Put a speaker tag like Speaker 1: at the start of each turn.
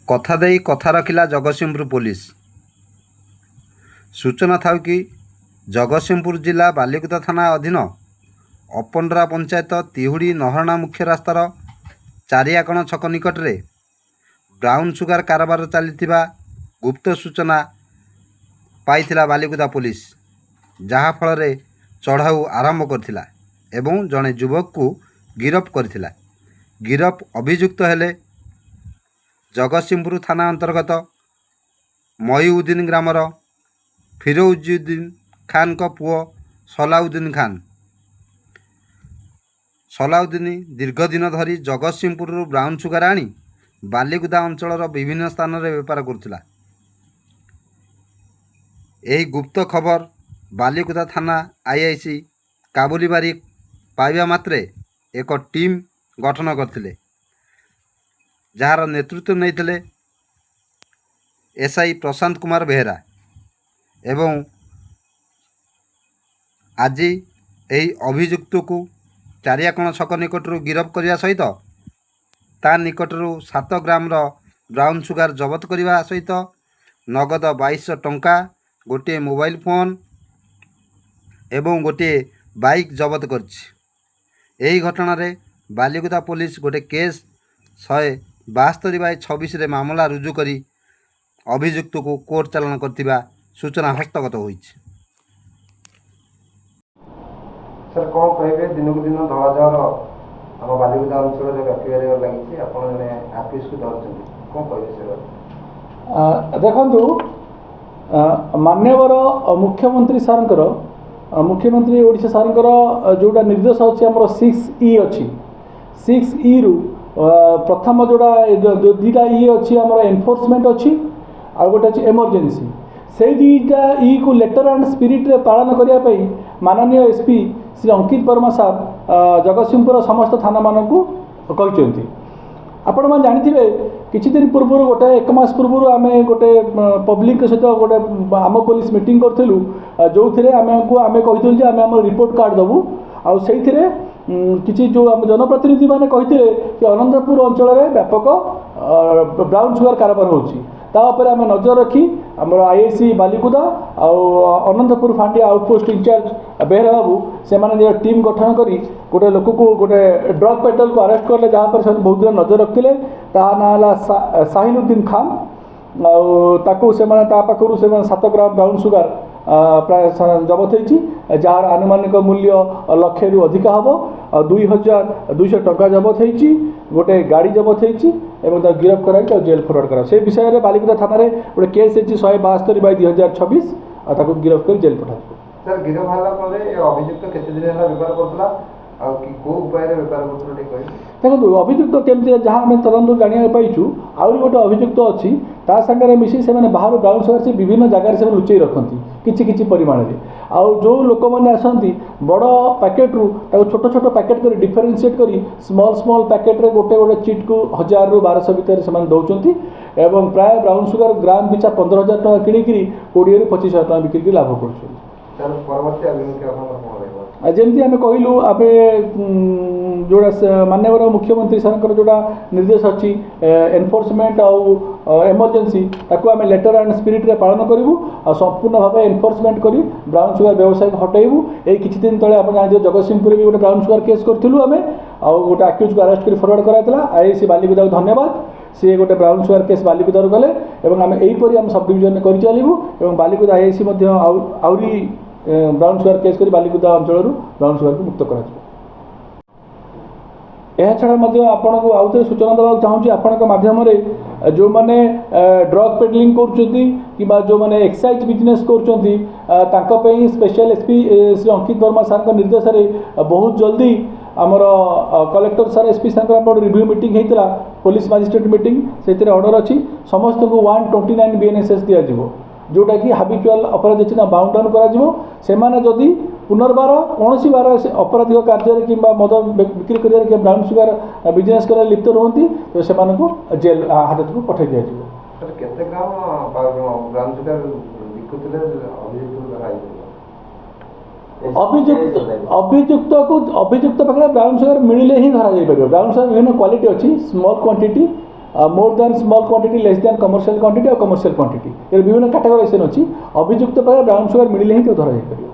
Speaker 1: କଥା ଦେଇ କଥା ରଖିଲା ଜଗତସିଂହପୁର ପୋଲିସ। ସୂଚନା ଥାଉ କି ଜଗତସିଂହପୁର ଜିଲ୍ଲା ବାଲିକୁଦା ଥାନା ଅଧୀନ ଅପଣ୍ଡରା ପଞ୍ଚାୟତ ତିହୁଡ଼ି ନହରଣା ମୁଖ୍ୟ ରାସ୍ତାର ଚାରିଆକଣ ଛକ ନିକଟରେ ବ୍ରାଉନ୍ ସୁଗାର କାରବାର ଚାଲିଥିବା ଗୁପ୍ତ ସୂଚନା ପାଇଥିଲା ବାଲିକୁଦା ପୋଲିସ, ଯାହାଫଳରେ ଚଢ଼ାଉ ଆରମ୍ଭ କରିଥିଲା ଏବଂ ଜଣେ ଯୁବକକୁ ଗିରଫ କରିଥିଲା। ଗିରଫ ଅଭିଯୁକ୍ତ ହେଲେ ଜଗତସିଂହପୁର ଥାନା ଅନ୍ତର୍ଗତ ମହିଉଦ୍ଦିନ ଗ୍ରାମର ଫିରୋଜଉଦ୍ଦିନ ଖାନଙ୍କ ପୁଅ ସଲାଉଦ୍ଦିନ ଖାନ। ସଲାଉଦ୍ଦିନ ଦୀର୍ଘ ଦିନ ଧରି ଜଗତସିଂହପୁରରୁ ବ୍ରାଉନ୍ ସୁଗାର ଆଣି ବାଲିକୁଦା ଅଞ୍ଚଳର ବିଭିନ୍ନ ସ୍ଥାନରେ ବେପାର କରୁଥିଲା। ଏହି ଗୁପ୍ତ ଖବର ବାଲିକୁଦା ଥାନା ଆଇଆଇସି କାବୁଲି ବାରିକ ପାଇବା ମାତ୍ରେ ଏକ ଟିମ୍ ଗଠନ କରିଥିଲେ, ଯାହାର ନେତୃତ୍ୱ ନେଇଥିଲେ ଏସ୍ଆଇ ପ୍ରଶାନ୍ତ କୁମାର ବେହେରା। ଏବଂ ଆଜି ଏହି ଅଭିଯୁକ୍ତକୁ ଚାରିଆକଣ ଛକ ନିକଟରୁ ଗିରଫ କରିବା ସହିତ ତା ନିକଟରୁ 7 ଗ୍ରାମର ବ୍ରାଉନ୍ ସୁଗାର ଜବତ କରିବା ସହିତ ନଗଦ 2200 ଟଙ୍କା, ଗୋଟିଏ ମୋବାଇଲ ଫୋନ୍ ଏବଂ ଗୋଟିଏ ବାଇକ୍ ଜବତ କରିଛି। ଏହି ଘଟଣାରେ ବାଲିକୁଦା ପୋଲିସ ଗୋଟିଏ କେସ୍ 172/26ରେ ମାମଲା ରୁଜୁ କରି ଅଭିଯୁକ୍ତକୁ କୋର୍ଟ ଚାଲାଣ କରିଥିବା ସୂଚନା ହସ୍ତଗତ ହୋଇଛି।
Speaker 2: ସାର୍ କ'ଣ କହିବେ, ଦିନକୁ ଦିନ ଧଳାଝାଳ ଆମ ବାଲିକୁଦା ଅଞ୍ଚଳରେ ବ୍ୟାପିବାରେ ଲାଗିଛି, ଆପଣ ଜଣେ ଆର୍ଟିଷ୍ଟକୁ ଧରିଛନ୍ତି, କ'ଣ କହିବେ ସେ?
Speaker 3: ଦେଖନ୍ତୁ, ମାନ୍ୟବର ମୁଖ୍ୟମନ୍ତ୍ରୀ ଓଡ଼ିଶା ସାର୍ଙ୍କର ଯେଉଁଟା ନିର୍ଦ୍ଦେଶ ଅଛି, ଆମର 6E ଅଛି। 6Eରୁ ପ୍ରଥମ ଯେଉଁଟା ଦୁଇଟା ଅଛି ଆମର ଏନଫୋର୍ସମେଣ୍ଟ ଅଛି, ଆଉ ଗୋଟେ ଅଛି ଏମର୍ଜେନ୍ସି। ସେଇ ଦୁଇଟା ଇକୁ ଲେଟର ଆଣ୍ଡ ସ୍ପିରିଟ୍ରେ ପାଳନ କରିବା ପାଇଁ ମାନନୀୟ ଏସ୍ପି ଶ୍ରୀ ଅଙ୍କିତ ବର୍ମା ସାର୍ ଜଗତସିଂହପୁର ସମସ୍ତ ଥାନାମାନଙ୍କୁ କହିଛନ୍ତି। ଆପଣମାନେ ଜାଣିଥିବେ, କିଛି ଦିନ ପୂର୍ବରୁ ଗୋଟେ 1 ମାସ ପୂର୍ବରୁ ଆମେ ଗୋଟେ ପବ୍ଲିକ ସହିତ ଗୋଟେ ଆମ ପୋଲିସ ମିଟିଂ କରିଥିଲୁ, ଯେଉଁଥିରେ ଆମେ କହିଥିଲୁ ଯେ ଆମେ ଆମର ରିପୋର୍ଟ କାର୍ଡ଼ ଦେବୁ। ଆଉ ସେଇଥିରେ କିଛି ଯେଉଁ ଆମ ଜନପ୍ରତିନିଧିମାନେ କହିଥିଲେ କି ଅନନ୍ତପୁର ଅଞ୍ଚଳରେ ବ୍ୟାପକ ବ୍ରାଉନ୍ ସୁଗାର କାରବାର ହେଉଛି। ତା ଉପରେ ଆମେ ନଜର ରଖି ଆମର ଆଇଆଇସି ବାଲିକୁଦା ଆଉ ଅନନ୍ତପୁର ଫାଣ୍ଡିଆ ଆଉଟପୋଷ୍ଟ ଇନଚାର୍ଜ ବେହେରା ବାବୁ ସେମାନେ ଟିମ୍ ଗଠନ କରି ଗୋଟେ ଲୋକକୁ ଗୋଟେ ଡ୍ରଗ୍ ପେଟ୍ରୋଲକୁ ଆରେଷ୍ଟ କଲେ, ଯାହାପରେ ସେମାନେ ବହୁତ ଦିନ ନଜର ରଖିଥିଲେ। ତାହା ନାଁ ହେଲା ସାହିନୁଦ୍ଦିନ ଖାନ। ଆଉ ତାକୁ ସେମାନେ ତା ପାଖରୁ 7 ଗ୍ରାମ ବ୍ରାଉନ୍ ସୁଗାର ପ୍ରାୟ ଜବତ ହୋଇଛି, ଯାହାର ଆନୁମାନିକ ମୂଲ୍ୟ ଲକ୍ଷେରୁ ଅଧିକା ହେବ। ଆଉ 2200 ଟଙ୍କା ଜବତ ହୋଇଛି, ଗୋଟେ ଗାଡ଼ି ଜବତ ହୋଇଛି ଏବଂ ତାକୁ ଗିରଫ କରାଯାଇଛି ଆଉ ଜେଲ୍ ଫରୱାର୍ଡ଼ କରାଯାଇଛି। ସେ ବିଷୟରେ ବାଲିକୁଦା ଥାନାରେ ଗୋଟେ କେସ୍ ହେଇଛି 172/2026, ଆଉ ତାକୁ ଗିରଫ କରି ଜେଲ୍ ପଠାଯିବ।
Speaker 2: ସାର୍, ଗିରଫ ହେଲା ପରେ ଏ ଅଭିଯୁକ୍ତ କେତେ ଦିନ ହେଲା ବେପାର କରୁଥିଲା ଆଉ କେଉଁ ଉପାୟରେ ବେପାର କରୁଥିଲା ଟିକେ କହିବେ? ଦେଖନ୍ତୁ,
Speaker 3: ଅଭିଯୁକ୍ତ କେମିତି, ଯାହା ଆମେ ତଦନ୍ତ ଜାଣିବାକୁ ପାଇଛୁ, ଆହୁରି ଗୋଟେ ଅଭିଯୁକ୍ତ ଅଛି, ତା ସାଙ୍ଗରେ ମିଶି ସେମାନେ ବାହାରୁ ବ୍ରାଉନ୍ ସୁଗାର ସେ ବିଭିନ୍ନ ଜାଗାରେ ସେମାନେ ଲୁଚେଇ ରଖନ୍ତି କିଛି ପରିମାଣରେ। ଆଉ ଯେଉଁ ଲୋକମାନେ ଆସନ୍ତି ବଡ଼ ପ୍ୟାକେଟ୍ରୁ ତାକୁ ଛୋଟ ପ୍ୟାକେଟ୍ କରି ଡିଫରେନ୍ସିଏଟ୍ କରି ସ୍ମଲ୍ ପ୍ୟାକେଟ୍ରେ ଗୋଟେ ଚିଟ୍କୁ 1000ରୁ 1200 ଭିତରେ ସେମାନେ ଦେଉଛନ୍ତି ଏବଂ ପ୍ରାୟ ବ୍ରାଉନ୍ ସୁଗାର ଗ୍ରାମ ପିଛା 15,000 ଟଙ୍କା କିଣିକିରି 20ରୁ 25,000 ଟଙ୍କା ବିକ୍ରି ଲାଭ କରୁଛନ୍ତି। ଯେମିତି ଆମେ କହିଲୁ, ଆମେ ଯେଉଁଟା ମାନ୍ୟବର ମୁଖ୍ୟମନ୍ତ୍ରୀ ସାର୍ଙ୍କର ଯେଉଁଟା ନିର୍ଦ୍ଦେଶ ଅଛି ଏନଫୋର୍ସମେଣ୍ଟ ଆଉ ଏମର୍ଜେନ୍ସି, ତାକୁ ଆମେ ଲେଟର ଆଣ୍ଡ ସ୍ପିରିଟ୍ରେ ପାଳନ କରିବୁ ଆଉ ସମ୍ପୂର୍ଣ୍ଣ ଭାବେ ଏନଫୋର୍ସମେଣ୍ଟ କରି ବ୍ରାଉନ୍ ସୁଗାର ବ୍ୟବସାୟକୁ ହଟାଇବୁ। ଏଇ କିଛି ଦିନ ତଳେ ଆପଣ ଜାଣିଥିବେ ଜଗତସିଂହପୁରରେ ବି ଗୋଟେ ବ୍ରାଉନ୍ ସୁଗାର କେସ୍ କରିଥିଲୁ ଆମେ, ଆଉ ଗୋଟେ ଆକ୍ୟୁଜ୍କୁ ଆରେଷ୍ଟ କରି ଫରୱାର୍ଡ଼ କରାଯାଇଥିଲା। ଆଇଆଇସି ବାଲିକୁଦାକୁ ଧନ୍ୟବାଦ, ସିଏ ଗୋଟେ ବ୍ରାଉନ୍ ସୁଗାର କେସ୍ ବାଲିକୁଦାରୁ ଗଲେ ଏବଂ ଆମେ ଏହିପରି ଆମେ ସବ୍ ଡିଭିଜନରେ କରିଚାଲିବୁ ଏବଂ ବାଲିକୁଦା ଆଇଆଇସି ମଧ୍ୟ ଆହୁରି ବ୍ରାଉନ୍ ସୁଗାର କେସ୍ କରି ବାଲିକୁଦା ଅଞ୍ଚଳରୁ ବ୍ରାଉନ୍ ସୁଗାରକୁ ମୁକ୍ତ କରାଯିବ। ଏହାଛଡ଼ା ମଧ୍ୟ ଆପଣଙ୍କୁ ଆଉ ଥରେ ସୂଚନା ଦେବାକୁ ଚାହୁଁଛି, ଆପଣଙ୍କ ମାଧ୍ୟମରେ ଯେଉଁମାନେ ଡ୍ରଗ୍ ପେଡଲିଂ କରୁଛନ୍ତି କିମ୍ବା ଯେଉଁମାନେ ଏକ୍ସାଇଜ୍ ବିଜନେସ୍ କରୁଛନ୍ତି, ତାଙ୍କ ପାଇଁ ସ୍ପେଶାଲ ଏସ୍ପି ଶ୍ରୀ ଅଙ୍କିତ ବର୍ମା ସାର୍ଙ୍କ ନିର୍ଦ୍ଦେଶରେ ବହୁତ ଜଲ୍ଦି ଆମର କଲେକ୍ଟର ସାର୍ ଏସ୍ପି ସାର୍ଙ୍କର ଆମର ରିଭ୍ୟୁ ମିଟିଂ ହେଇଥିଲା, ପୋଲିସ ମାଜିଷ୍ଟ୍ରେଟ୍ ମିଟିଂ, ସେଥିରେ ଅର୍ଡ଼ର ଅଛି ସମସ୍ତଙ୍କୁ 129 BNSS ଦିଆଯିବ, ଯେଉଁଟାକି ହାବିଚୁଆଲ୍ ଅପରାଧ ଅଛି ନା ବାଉଣ୍ଡ ଡାଉନ୍ କରାଯିବ। ସେମାନେ ଯଦି ପୁନର୍ବାର କୌଣସି ଅପରାଧିକ କାର୍ଯ୍ୟରେ କିମ୍ବା ମଦ ବିକ୍ରି କରିବାରେ କିମ୍ବା ବ୍ରାଉନ୍ ସୁଗାର ବିଜନେସ୍ କରିବାରେ ଲିପ୍ତ ରୁହନ୍ତି, ତ ସେମାନଙ୍କୁ ଜେଲ୍ ହାଜତକୁ ପଠାଇ ଦିଆଯିବ।
Speaker 2: କେତେ ଗ୍ରାମ ବ୍ରାଉନ୍ ସୁଗାର ବିକୁଥିଲେ
Speaker 3: ଅଭିଯୁକ୍ତ ପାଖରେ ବ୍ରାଉନ୍ ସୁଗାର ମିଳିଲେ ହିଁ ଧରାଯାଇପାରିବ। ବ୍ରାଉନ୍ ସୁଗାର ବିଭିନ୍ନ କ୍ୱାଲିଟି ଅଛି, small quantity more than small quantity less than commercial quantity और कमर्शियल क्वांटिटी ये विभिन्न कैटेगराइजेशन अच्छी अभियुक्त पर ब्राउन सुगर मिले ही तो धरा जाए।